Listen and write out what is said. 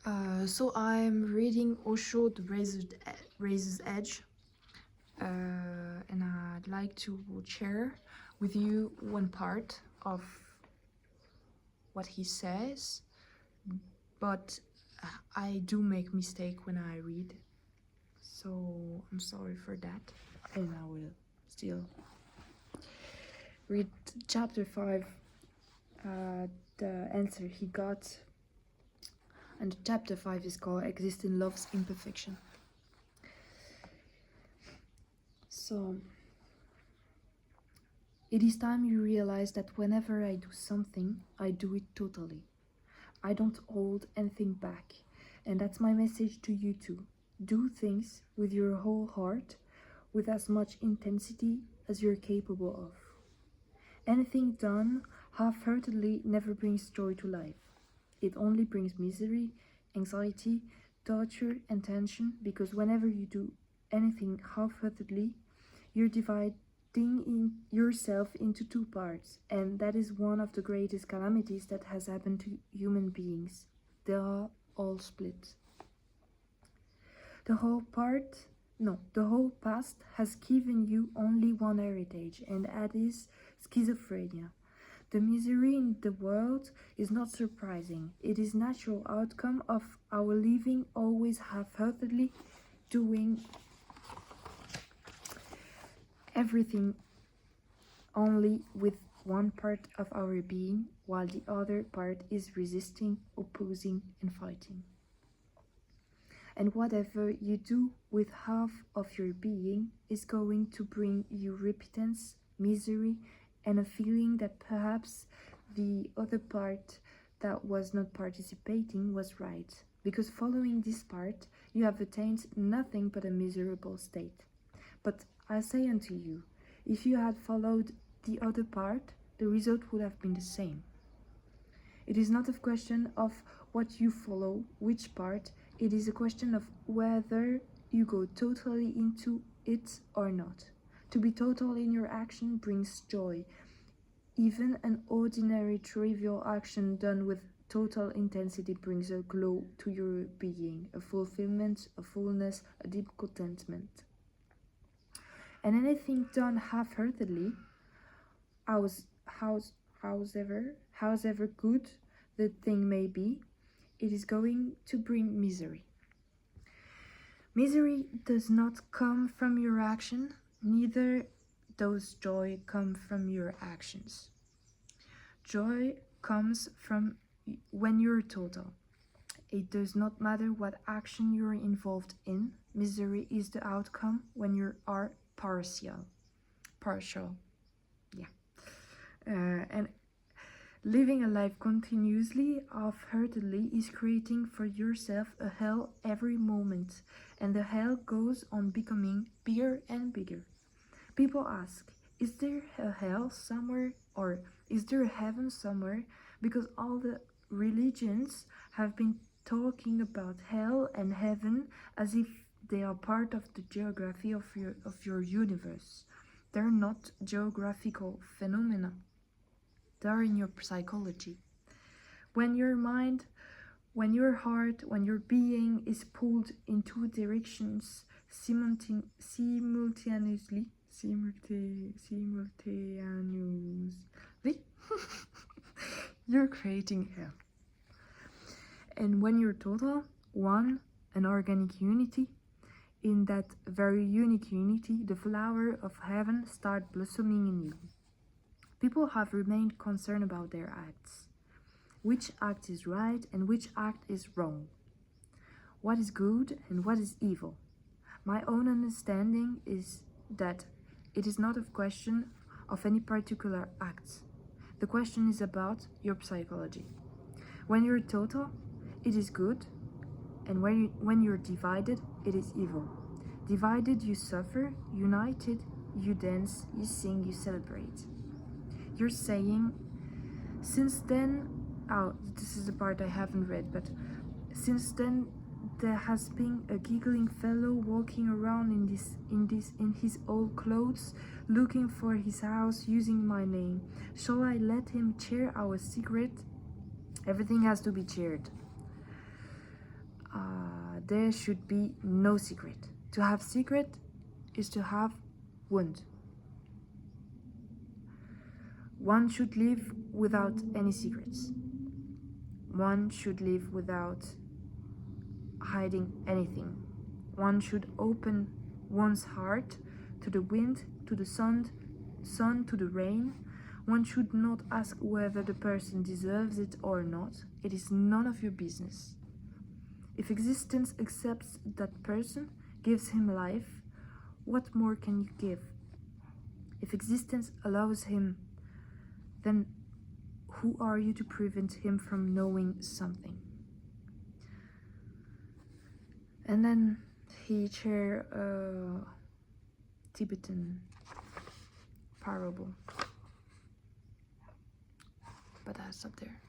So I'm reading Osho, The Razor's Edge, and I'd like to share with you one part of what he says, but I do make mistake when I read, so I'm sorry for that, and I will still read chapter 5, the answer he got. And chapter 5 is called Existing Love's Imperfection. So, it is time you realize that whenever I do something, I do it totally. I don't hold anything back. And that's my message to you too. Do things with your whole heart, with as much intensity as you're capable of. Anything done half-heartedly never brings joy to life. It only brings misery, anxiety, torture, and tension, because whenever you do anything half-heartedly, you're dividing yourself into two parts, and that is one of the greatest calamities that has happened to human beings. They are all split. The whole past has given you only one heritage, and that is schizophrenia. The misery in the world is not surprising. It is natural outcome of our living always half-heartedly, doing everything only with one part of our being, while the other part is resisting, opposing, and fighting. And whatever you do with half of your being is going to bring you repentance, misery, and a feeling that perhaps the other part that was not participating was right, because following this part, you have attained nothing but a miserable state. But I say unto you, if you had followed the other part, the result would have been the same. It is not a question of what you follow, which part, it is a question of whether you go totally into it or not. To be total in your action brings joy. Even an ordinary trivial action done with total intensity brings a glow to your being, a fulfillment, a fullness, a deep contentment. And anything done half-heartedly, however good the thing may be, it is going to bring misery. Misery does not come from your action, neither does joy come from your actions. Joy comes from when you're total. It does not matter what action you're involved in. Misery is the outcome when you are partial. And living a life continuously, half-heartedly, is creating for yourself a hell every moment, and the hell goes on becoming bigger and bigger. People ask, is there a hell somewhere, or is there a heaven somewhere? Because all the religions have been talking about hell and heaven as if they are part of the geography of your universe. They're not geographical phenomena. They're in your psychology. When your mind, when your heart, when your being is pulled in two directions simultaneously, you're creating hell. And when you're total, one, an organic unity, in that very unique unity, the flower of heaven starts blossoming in you. People have remained concerned about their acts. Which act is right and which act is wrong? What is good and what is evil? My own understanding is that it is not a question of any particular act. The question is about your psychology. When you're total, it is good, and when you're divided, it is evil. Divided, you suffer. United, you dance, you sing, you celebrate. You're saying, since then, this is the part I haven't read, but since then there has been a giggling fellow walking around in his old clothes, looking for his house, using my name. Shall I let him cheer our secret? Everything has to be cheered. there should be no secret. To have secret is to have wound. One should live without any secrets. One should live without hiding anything. One should open one's heart to the wind, to the sun, to the rain. One should not ask whether the person deserves it or not. It is none of your business. If existence accepts that person, gives him life, what more can you give? If existence allows him, then who are you to prevent him from knowing something? And then he shared a Tibetan parable. But I'll stop there.